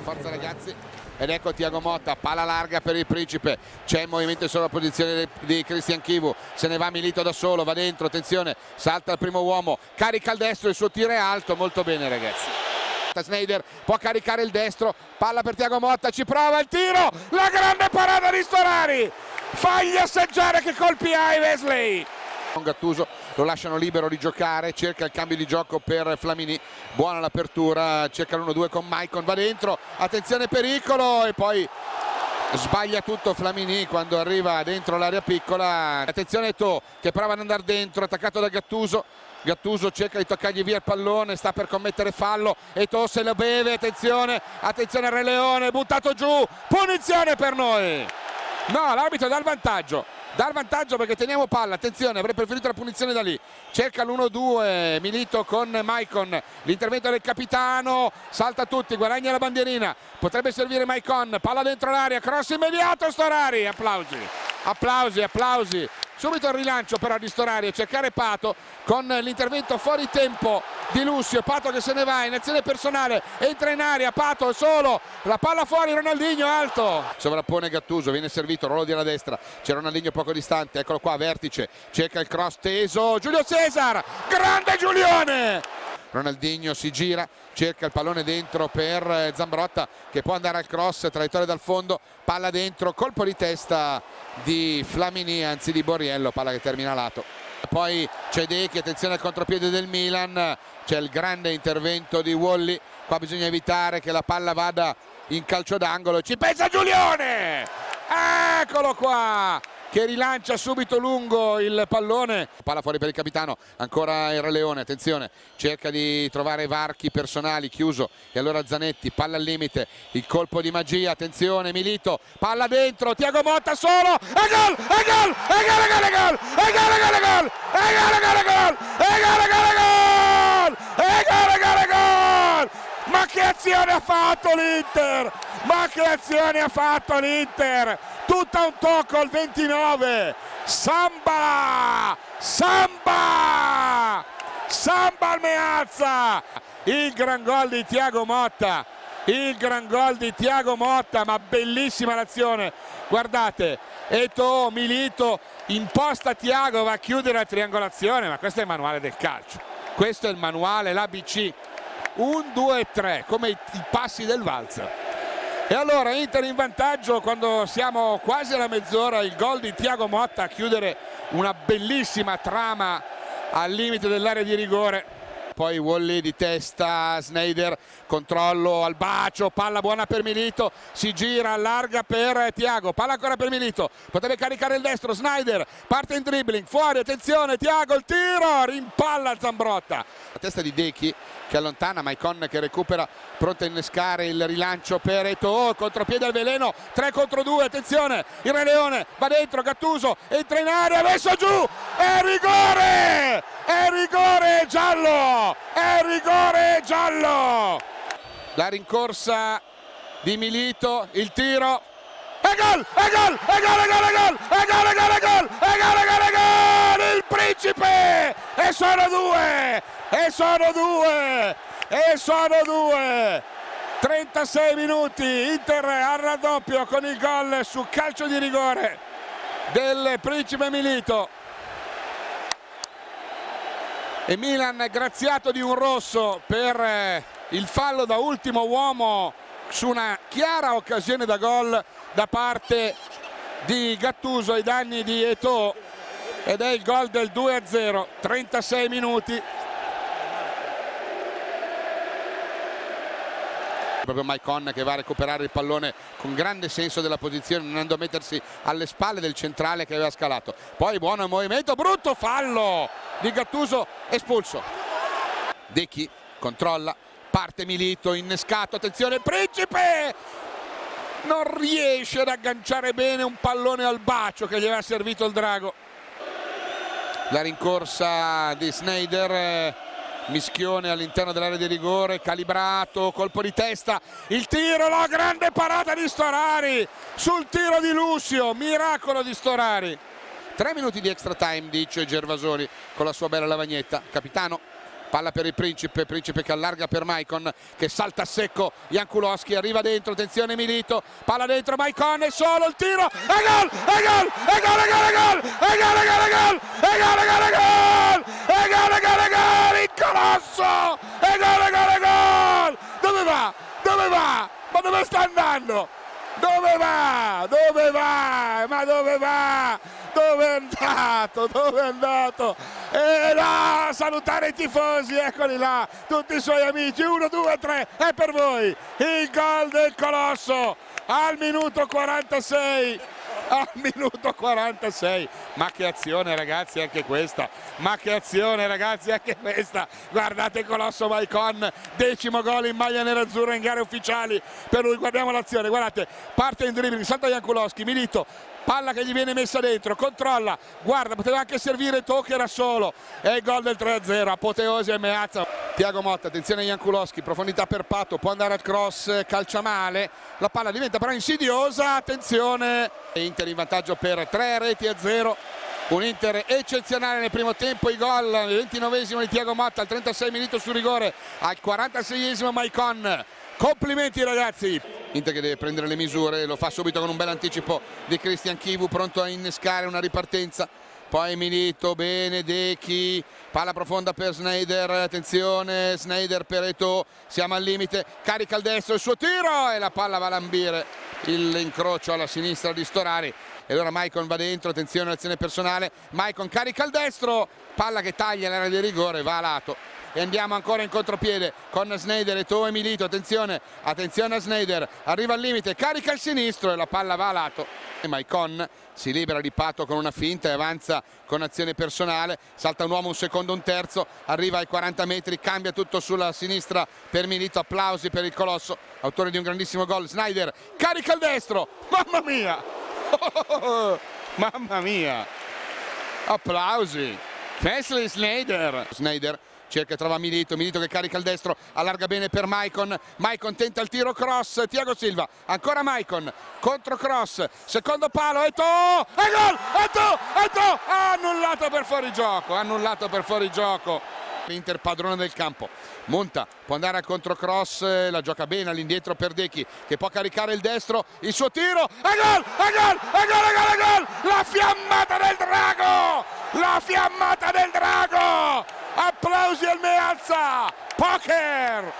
Forza ragazzi. Ed ecco Thiago Motta, palla larga per il Principe, c'è il movimento in sovrapposizione di Cristian Chivu, se ne va Milito da solo, va dentro, attenzione, salta il primo uomo, carica il destro, il suo tiro è alto, molto bene ragazzi. Sneijder può caricare il destro, palla per Thiago Motta, ci prova il tiro, la grande parata di Storari, fagli assaggiare che colpi hai Wesley. Gattuso lo lasciano libero di giocare, cerca il cambio di gioco per Flamini, buona l'apertura, cerca l'1-2 con Maicon, va dentro, attenzione pericolo e poi sbaglia tutto Flamini quando arriva dentro l'area piccola. Attenzione Eto'o che prova ad andare dentro, attaccato da Gattuso. Gattuso cerca di toccargli via il pallone, sta per commettere fallo, Eto'o se lo beve, attenzione, attenzione Re Leone, buttato giù, punizione per noi. No, l'arbitro dà il vantaggio perché teniamo palla, attenzione, avrei preferito la punizione da lì, cerca l'1-2 Milito con Maicon, l'intervento del capitano, salta tutti, guadagna la bandierina, potrebbe servire Maicon, palla dentro l'area, cross immediato Storari, applausi, subito il rilancio però di Storari, a cercare Pato con l'intervento fuori tempo di Lucio, Pato che se ne va in azione personale, entra in area, Pato solo, la palla fuori, Ronaldinho alto, sovrappone Gattuso, viene servito, rollo di alla destra, c'è Ronaldinho poco distante, eccolo qua, vertice, cerca il cross teso, Giulio Cesar, grande Giulione! Ronaldinho si gira, cerca il pallone dentro per Zambrotta che può andare al cross, traiettoria dal fondo, palla dentro, colpo di testa di Flamini, anzi di Borriello, palla che termina a lato. Poi c'è Dechi, attenzione al contropiede del Milan, c'è il grande intervento di Wally, qua bisogna evitare che la palla vada in calcio d'angolo, ci pensa Giulione! Eccolo qua! Che rilancia subito lungo il pallone, palla fuori per il capitano, ancora il Re Leone, attenzione, cerca di trovare varchi personali, chiuso, e allora Zanetti, palla al limite, il colpo di magia, attenzione, Milito, palla dentro, Thiago Motta solo, e gol, e gol, e gol, e gol, e gol, e gol, e gol, e gol, e gol, e gol, e gol, e gol, e gol, e gol, e gol, e gol, ma che azione ha fatto l'Inter, ma che azione ha fatto l'Inter, tutta un tocco al 29, Samba al Meazza, il gran gol di Thiago Motta, ma bellissima l'azione, guardate, Eto'o, Milito, imposta Thiago, va a chiudere la triangolazione, ma questo è il manuale del calcio, questo è il manuale, l'ABC, 1, 2, 3, come i passi del valzer. E allora Inter in vantaggio quando siamo quasi alla mezz'ora, il gol di Thiago Motta a chiudere una bellissima trama al limite dell'area di rigore. Poi Wally di testa, Sneijder, controllo al bacio, palla buona per Milito, si gira, allarga per Thiago, palla ancora per Milito, potrebbe caricare il destro, Sneijder, parte in dribbling, fuori, attenzione, Thiago, il tiro, rimpalla Zambrotta. La testa di Dechi che allontana, Maicon che recupera, pronto a innescare il rilancio per Eto'o, contropiede al veleno, 3 contro 2, attenzione, il Re Leone va dentro, Gattuso entra in area, messo giù, è rigore! È rigore giallo! È rigore giallo! La rincorsa di Milito, il tiro, e gol! E gol! E gol! E gol! E gol! E gol! E gol! E gol! E gol! E gol! E gol! Il Principe! E sono due! E sono due! E sono due! 36 minuti, Inter al raddoppio con il gol su calcio di rigore del Principe Milito. E Milan graziato di un rosso per il fallo da ultimo uomo su una chiara occasione da gol da parte di Gattuso ai danni di Eto'o, ed è il gol del 2-0, 36 minuti. Proprio Maicon che va a recuperare il pallone con grande senso della posizione, andando a mettersi alle spalle del centrale che aveva scalato. Poi buono movimento, brutto fallo di Gattuso, espulso. Dechi controlla, parte Milito, innescato, attenzione Principe! Non riesce ad agganciare bene un pallone al bacio che gli aveva servito il drago. La rincorsa di Sneijder, mischione all'interno dell'area di rigore, calibrato, colpo di testa, il tiro, la grande parata di Storari sul tiro di Lucio, miracolo di Storari. 3 minuti di extra time, dice Gervasoni con la sua bella lavagnetta. Capitano palla per il Principe che allarga per Maicon, che salta a secco Jankulovski, arriva dentro, attenzione Milito, palla dentro Maicon, è solo il tiro, e gol, e gol, e gol, e gol, e gol, e gol, e gol, e gol, e gol, e gol, e gol, e gol, e gol, e gol, il Colosso, e gol, e gol, e gol, dove va, dove va, ma dove sta andando? Dove va? Dove va? Ma dove va? Dove è andato? Dove è andato? E là, salutare i tifosi, eccoli là, tutti i suoi amici, 1, 2, 3, è per voi il gol del Colosso al minuto 46. Al minuto 46, ma che azione ragazzi anche questa, ma che azione ragazzi anche questa, guardate Colosso Maicon, 10° gol in maglia nerazzurra in gare ufficiali per lui, guardiamo l'azione, guardate, parte in dribbling, salta Jankulovski, Milito, palla che gli viene messa dentro, controlla, guarda, poteva anche servire Tocchi, era solo, e il gol del 3-0, apoteosi e Meazza. Thiago Motta, attenzione a Jankulovski, profondità per Pato, può andare al cross, calcia male, la palla diventa però insidiosa, attenzione, Inter in vantaggio per 3-0, un Inter eccezionale nel primo tempo, i gol, il 29esimo di Thiago Motta, al 36 minuto su rigore, al 46esimo Maicon, complimenti ragazzi. Inter che deve prendere le misure, lo fa subito con un bel anticipo di Christian Chivu, pronto a innescare una ripartenza. Poi Milito, bene, Dechi, palla profonda per Sneijder, attenzione, Sneijder per Eto'o, siamo al limite, carica il destro, il suo tiro e la palla va a lambire l'incrocio alla sinistra di Storari. E allora Maicon va dentro, attenzione all'azione personale, Maicon carica il destro, palla che taglia l'area di rigore, va a lato. E andiamo ancora in contropiede con Sneijder, Eto'o e Milito, attenzione, attenzione a Sneijder, arriva al limite, carica il sinistro e la palla va a lato. E Maicon si libera di Pato con una finta e avanza con azione personale, salta un uomo, un secondo, un terzo, arriva ai 40 metri, cambia tutto sulla sinistra per Milito, applausi per il Colosso, autore di un grandissimo gol. Sneijder carica il destro, mamma mia, mamma mia, applausi, Wesley Sneijder. Sneijder cerca e trova Milito, Milito che carica il destro, allarga bene per Maicon, Maicon tenta il tiro cross, Thiago Silva, ancora Maicon, contro cross, secondo palo, Eto'o, e gol, Eto'o, annullato per fuorigioco, annullato per fuorigioco. L'Inter padrone del campo, monta, può andare al controcross, la gioca bene all'indietro per Dechi che può caricare il destro, il suo tiro, e gol, e gol, e gol, e gol, e gol, la fiammata del drago, la fiammata del drago, applausi al Meazza, poker,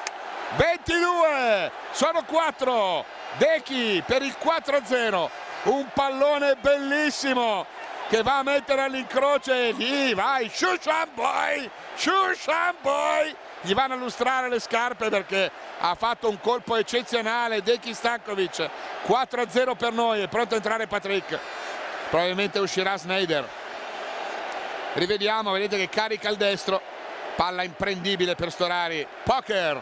22, sono 4, Dechi per il 4-0, un pallone bellissimo che va a mettere all'incrocio e lì vai, Shushan Boy, gli vanno a lustrare le scarpe perché ha fatto un colpo eccezionale Dechi Stankovic. 4-0 per noi, è pronto a entrare Patrick, probabilmente uscirà Sneijder, rivediamo, vedete che carica il destro, palla imprendibile per Storari, poker,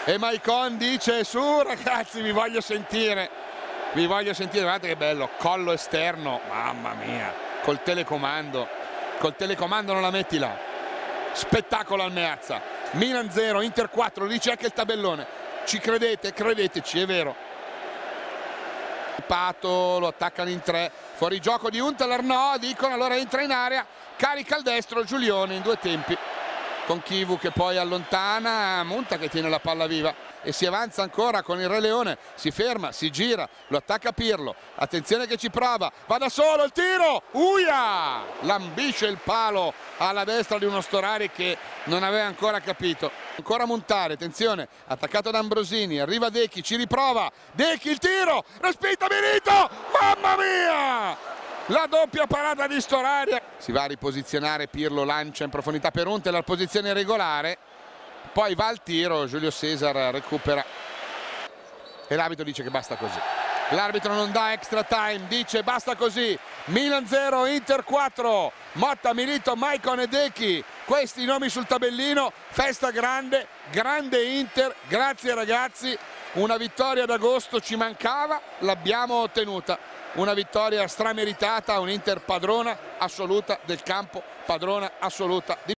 e Maicon dice su ragazzi vi voglio sentire, guardate che bello, collo esterno, mamma mia, col telecomando non la metti là, spettacolo al Meazza. Milan 0, Inter 4, lo dice anche il tabellone, ci credete? Credeteci, è vero. Pato lo attaccano in 3, fuori gioco di Huntelaar, no, dicono, allora entra in area, carica il destro Giulione in 2 tempi, con Chivu che poi allontana, Munta che tiene la palla viva e si avanza ancora con il Re Leone, si ferma, si gira, lo attacca Pirlo, attenzione che ci prova, va da solo, il tiro, uia, lambisce il palo alla destra di uno Storari che non aveva ancora capito, ancora Montare, attenzione, attaccato da Ambrosini, arriva Dechi, ci riprova, Dechi il tiro, respinta Milito, mamma mia! La doppia parata di Storari, si va a riposizionare, Pirlo lancia in profondità per Huntelaar, posizione regolare, poi va al tiro, Giulio Cesar recupera e l'arbitro dice che basta così. L'arbitro non dà extra time, dice basta così. Milan 0, Inter 4, Motta, Milito, Maicon e Dechi, questi i nomi sul tabellino, festa grande, grande Inter, grazie ragazzi, una vittoria d'agosto ci mancava, l'abbiamo ottenuta, una vittoria strameritata, un Inter padrona assoluta del campo, padrona assoluta di